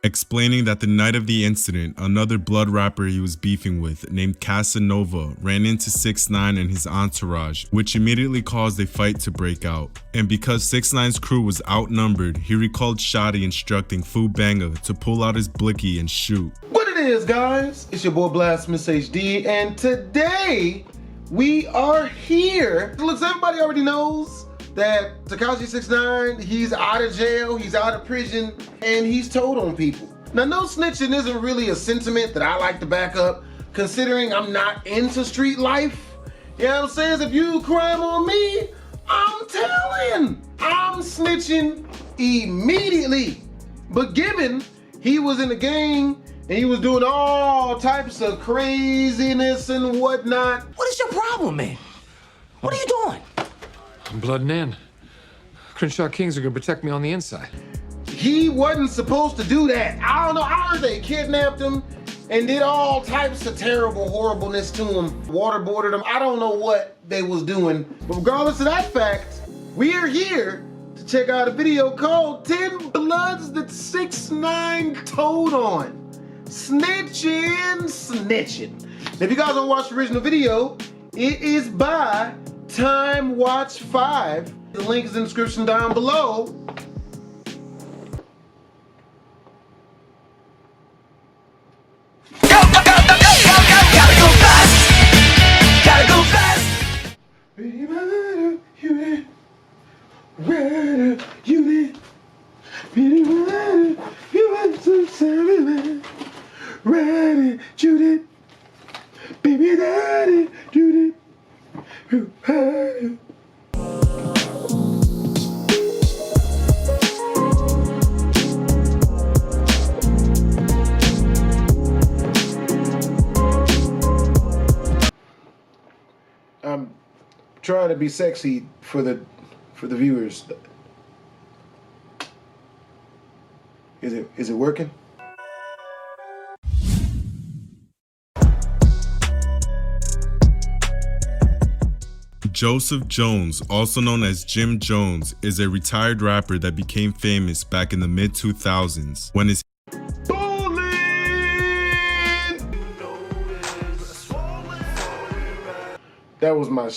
explaining that the night of the incident, another blood rapper he was beefing with, named Casanova, ran into 6ix9ine and his entourage, which immediately caused a fight to break out. And because 6ix9ine's crew was outnumbered, he recalled Shotty instructing Fou Bango to pull out his blicky and shoot. What it is, guys? It's your boy Blastphamoushd, and today we are here. Looks, everybody already knows that Tekashi 6ix9ine, he's out of jail, he's out of prison, and he's told on people. Now, no snitching isn't really a sentiment that I like to back up, considering I'm not into street life. You know what I'm saying? If you crime on me, I'm telling. I'm snitching immediately. But given he was in the gang and he was doing all types of craziness and whatnot. What is your problem, man? What are you doing? I'm blooding in. Crenshaw Kings are gonna protect me on the inside. He wasn't supposed to do that. I don't know, I heard they kidnapped him and did all types of terrible horribleness to him, waterboarded him. I don't know what they was doing, but regardless of that fact, we are here to check out a video called 10 Bloods that 6ix9ine told on. Snitching. Now, if you guys don't watch the original video, it is by Time Watch 5. The link is in the description down below. Go, go, go, go, go, go, go, gotta go fast. Gotta go fast. Baby daddy, Judy. I'm trying to be sexy for the viewers. Is it working? Joseph Jones, also known as Jim Jones, is a retired rapper that became famous back in the mid-2000s when his That was my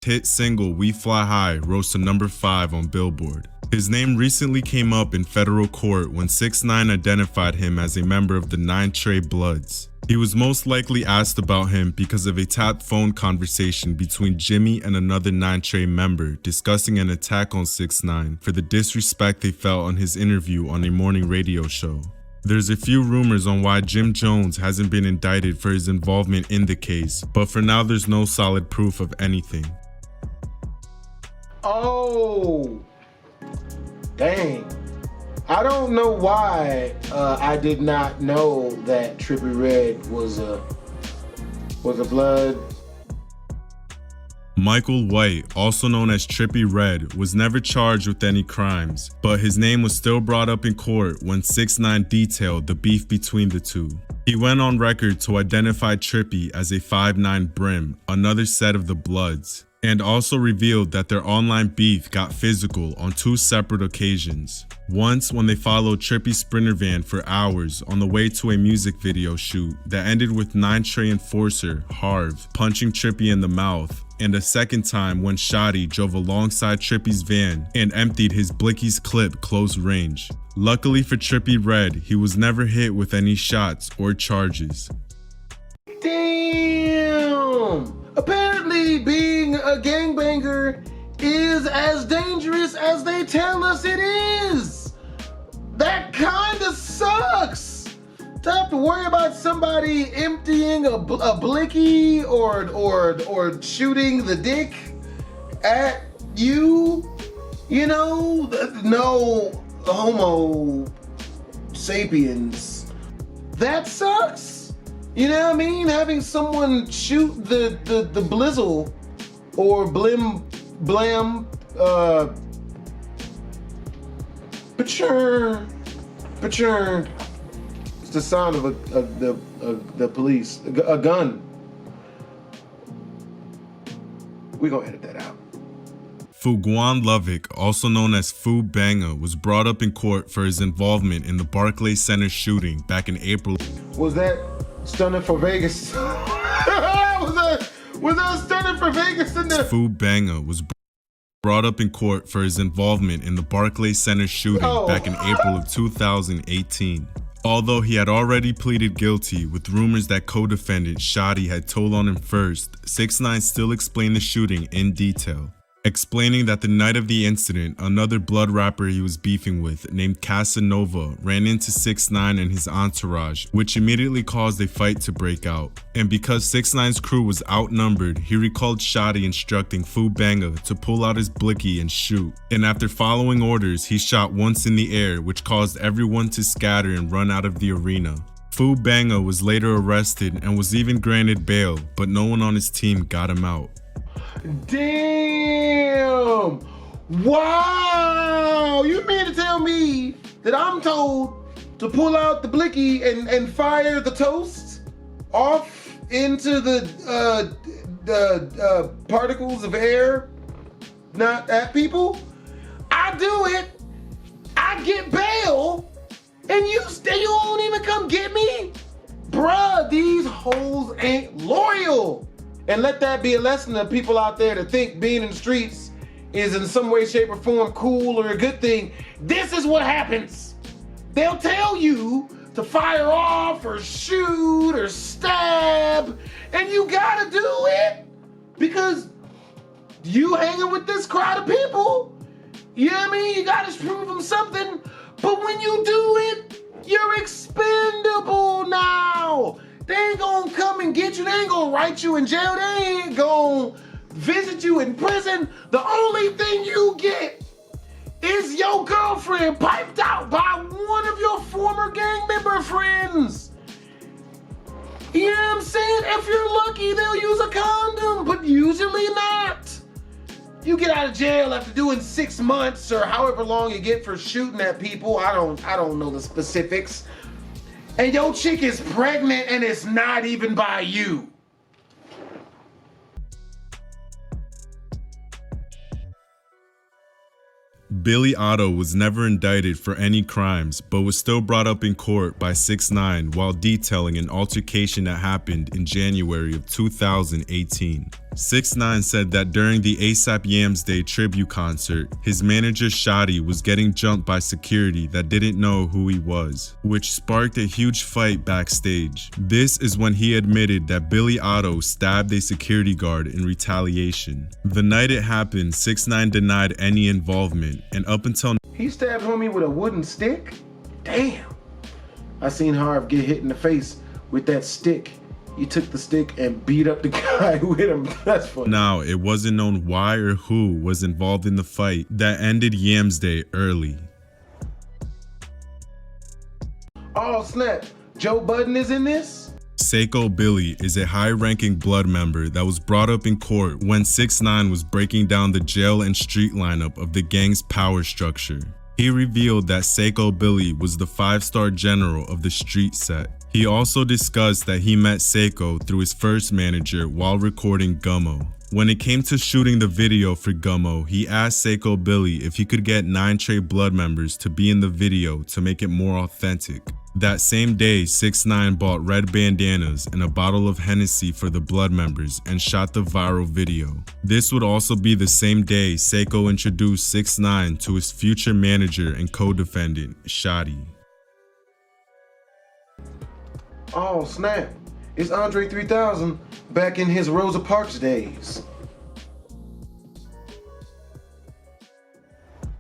hit single We Fly High rose to number 5 on Billboard. His name recently came up in federal court when 6ix9ine identified him as a member of the 9 Trey Bloods. He was most likely asked about him because of a tapped phone conversation between Jimmy and another 9 Trey member discussing an attack on 6ix9ine for the disrespect they felt on his interview on a morning radio show. There's a few rumors on why Jim Jones hasn't been indicted for his involvement in the case, but for now there's no solid proof of anything. Oh, dang. I don't know why I did not know that Trippie Redd was a blood. Michael White, also known as Trippie Redd, was never charged with any crimes, but his name was still brought up in court when 6ix9ine detailed the beef between the two. He went on record to identify Trippie as a 5'9" Brim, another set of the Bloods, and also revealed that their online beef got physical on 2 separate occasions. Once when they followed Trippie's Sprinter van for hours on the way to a music video shoot that ended with 9 Trey enforcer, Harve, punching Trippie in the mouth, and a second time when Shotty drove alongside Trippie's van and emptied his blicky's clip close range. Luckily for Trippie Redd, he was never hit with any shots or charges. Damn! Apparently being a gangbanger is as dangerous as they tell us it is. That kinda sucks. To have to worry about somebody emptying a blicky or shooting the dick at you. You know, no homo sapiens. That sucks. You know what I mean? Having someone shoot the blizzle or blam, pature. It's the sound of the police, a gun. We gonna edit that out. Fou Bango, also known as Fou Bango, was brought up in court for his involvement in the Barclays Center shooting back in April. Was that stunning for Vegas? was that stunning for Vegas in there? Fou Bango was brought up in court for his involvement in the Barclays Center shooting back in April of 2018. Although he had already pleaded guilty with rumors that co-defendant Shotty had told on him first, 6ix9ine still explained the shooting in detail, explaining that the night of the incident, another blood rapper he was beefing with named Casanova ran into 6ix9ine and his entourage, which immediately caused a fight to break out. And because 6ix9ine's crew was outnumbered, he recalled Shotty instructing Fou Bango to pull out his blicky and shoot. And after following orders, he shot once in the air, which caused everyone to scatter and run out of the arena. Fou Bango was later arrested and was even granted bail, but no one on his team got him out. Damn! Wow! You mean to tell me that I'm told to pull out the blicky and fire the toast off into the particles of air, not at people? I do it. I get bail, and you won't even come get me? Bruh, these hoes ain't loyal. And let that be a lesson to people out there that think being in the streets is in some way, shape, or form cool or a good thing. This is what happens. They'll tell you to fire off or shoot or stab, and you gotta do it because you hanging with this crowd of people. You know what I mean? You gotta prove them something. But when you do it, you're expendable now. They ain't gonna come and get you. They ain't gonna write you in jail. They ain't gonna visit you in prison. The only thing you get is your girlfriend piped out by one of your former gang member friends. You know what I'm saying? If you're lucky, they'll use a condom, but usually not. You get out of jail after doing 6 months or however long you get for shooting at people. I don't know the specifics. And your chick is pregnant and it's not even by you. Billy Otto was never indicted for any crimes, but was still brought up in court by 6ix9ine while detailing an altercation that happened in January of 2018. 6ix9ine said that during the ASAP Yams Day tribute concert, his manager Shotty was getting jumped by security that didn't know who he was, which sparked a huge fight backstage. This is when he admitted that Billy Otto stabbed a security guard in retaliation. The night it happened, 6ix9ine denied any involvement, and up until He stabbed homie with a wooden stick? Damn. I seen Harve get hit in the face with that stick. He took the stick and beat up the guy who hit him. That's funny. now, it wasn't known why or who was involved in the fight that ended Yams Day early. Oh snap, Joe Budden is in this? Seiko Billy is a high-ranking blood member that was brought up in court when 6ix9ine was breaking down the jail and street lineup of the gang's power structure. He revealed that Seiko Billy was the 5-star general of the street set. He also discussed that he met Seiko through his first manager while recording Gummo. When it came to shooting the video for Gummo, he asked Seiko Billy if he could get 9 Trey blood members to be in the video to make it more authentic. That same day, 6ix9ine bought red bandanas and a bottle of Hennessy for the blood members and shot the viral video. This would also be the same day Seiko introduced 6ix9ine to his future manager and co-defendant, Shotty. Oh snap, it's Andre 3000 back in his Rosa Parks days.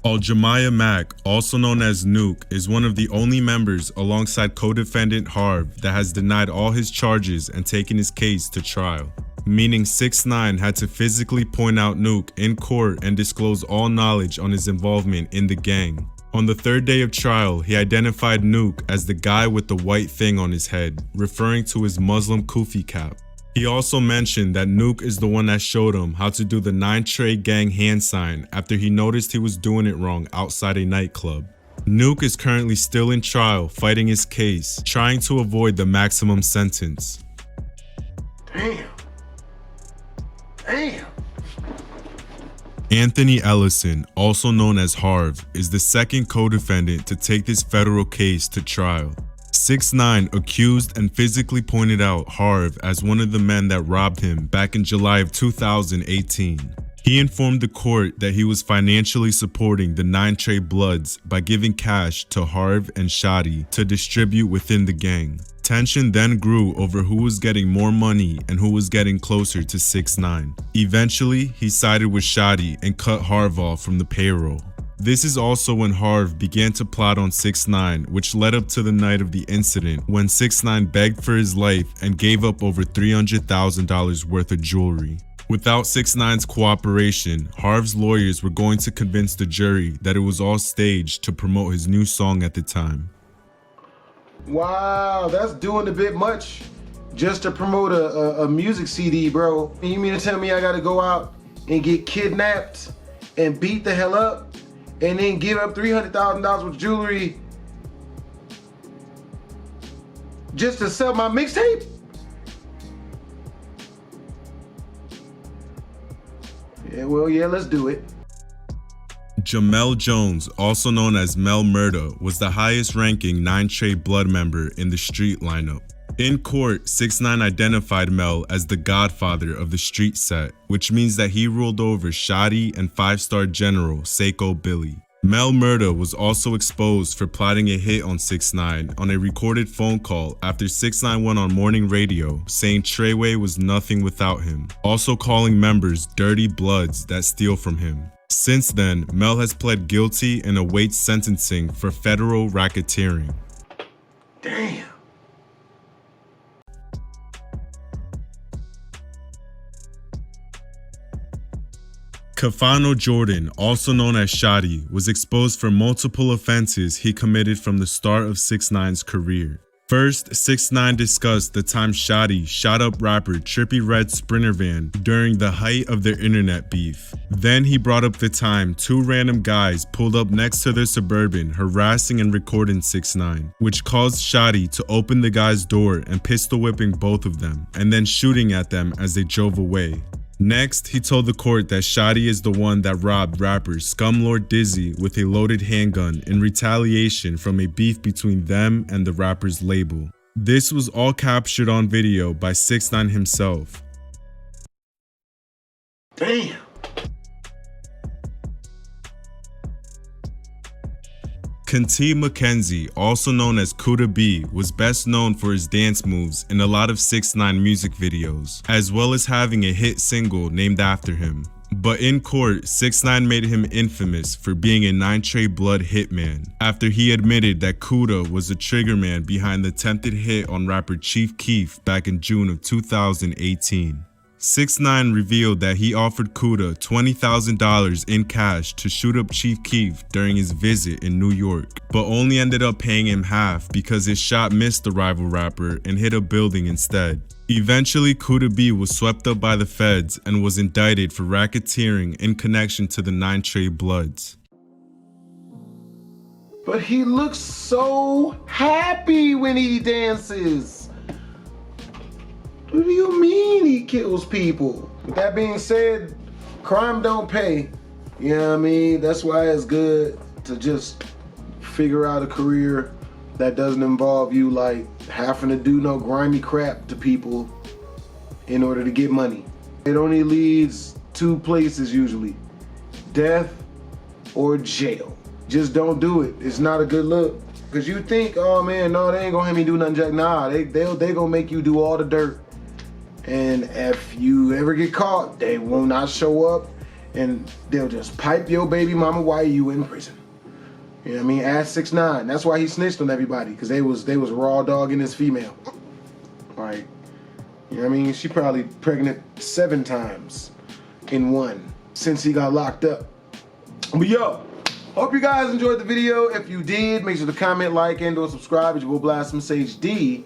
Aljamaiyah Mack, also known as Nuke, is one of the only members alongside co-defendant Harve that has denied all his charges and taken his case to trial, meaning 6ix9ine had to physically point out Nuke in court and disclose all knowledge on his involvement in the gang. On the 3rd day of trial, he identified Nuke as the guy with the white thing on his head, referring to his Muslim kufi cap. He also mentioned that Nuke is the one that showed him how to do the 9 Trey gang hand sign after he noticed he was doing it wrong outside a nightclub. Nuke is currently still in trial, fighting his case, trying to avoid the maximum sentence. Damn. Damn. Anthony Ellison, also known as Harve, is the second co-defendant to take this federal case to trial. 6IX9INE accused and physically pointed out Harve as one of the men that robbed him back in July of 2018. He informed the court that he was financially supporting the 9 Trey Bloods by giving cash to Harve and Shotty to distribute within the gang. Tension then grew over who was getting more money and who was getting closer to 6IX9INE. Eventually, he sided with Shotty and cut Harve off from the payroll. This is also when Harve began to plot on 6IX9INE, which led up to the night of the incident when 6IX9INE begged for his life and gave up over $300,000 worth of jewelry. Without 6IX9INE's cooperation, Harve's lawyers were going to convince the jury that it was all staged to promote his new song at the time. Wow, that's doing a bit much just to promote a music CD, bro. You mean to tell me I gotta go out and get kidnapped and beat the hell up and then give up $300,000 worth of jewelry just to sell my mixtape? Yeah, well, yeah, let's do it. Jamel Jones, also known as Mel Murda, was the highest ranking 9 Trey Blood member in the street lineup. In court, 6IX9INE identified Mel as the godfather of the street set, which means that he ruled over Shotty and 5-star general Seiko Billy. Mel Murda was also exposed for plotting a hit on 6IX9INE on a recorded phone call after 6IX9INE went on morning radio saying Treyway was nothing without him, also calling members dirty bloods that steal from him. Since then, Mel has pled guilty and awaits sentencing for federal racketeering. Damn. Kafano Jordan, also known as Shotty, was exposed for multiple offenses he committed from the start of 6IX9INE's career. First, 6IX9INE discussed the time Shotty shot up rapper Trippie Redd's Sprinter van during the height of their internet beef. Then he brought up the time 2 random guys pulled up next to their Suburban harassing and recording 6IX9INE, which caused Shotty to open the guy's door and pistol whipping both of them, and then shooting at them as they drove away. Next, he told the court that Shotty is the one that robbed rapper Scumlord Dizzy with a loaded handgun in retaliation from a beef between them and the rapper's label. This was all captured on video by 6IX9INE himself. Damn. Kenty McKenzie, also known as Kuda B, was best known for his dance moves in a lot of 6IX9INE music videos, as well as having a hit single named after him. But in court, 6IX9INE made him infamous for being a 9 Trey Blood hitman, after he admitted that Kuda was the triggerman behind the attempted hit on rapper Chief Keef back in June of 2018. 6IX9INE revealed that he offered Kuda $20,000 in cash to shoot up Chief Keef during his visit in New York, but only ended up paying him half because his shot missed the rival rapper and hit a building instead. Eventually, Kuda B was swept up by the feds and was indicted for racketeering in connection to the 9 Trey Bloods. But he looks so happy when he dances. What do you mean he kills people? With that being said, crime don't pay. You know what I mean? That's why it's good to just figure out a career that doesn't involve you like having to do no grimy crap to people in order to get money. It only leads 2 places usually: death or jail. Just don't do it. It's not a good look. Cause you think, oh man, no, they ain't gonna have me do nothing, Jack. Nah, they gonna make you do all the dirt. And if you ever get caught, they will not show up and they'll just pipe your baby mama while you in prison. You know what I mean? Ask 6IX9INE. That's why he snitched on everybody, because they was raw dogging his female. Like, you know what I mean? She probably pregnant 7 times in one since he got locked up. But yo, hope you guys enjoyed the video. If you did, make sure to comment, like, and/or subscribe. It's your boy Blastphamoushd.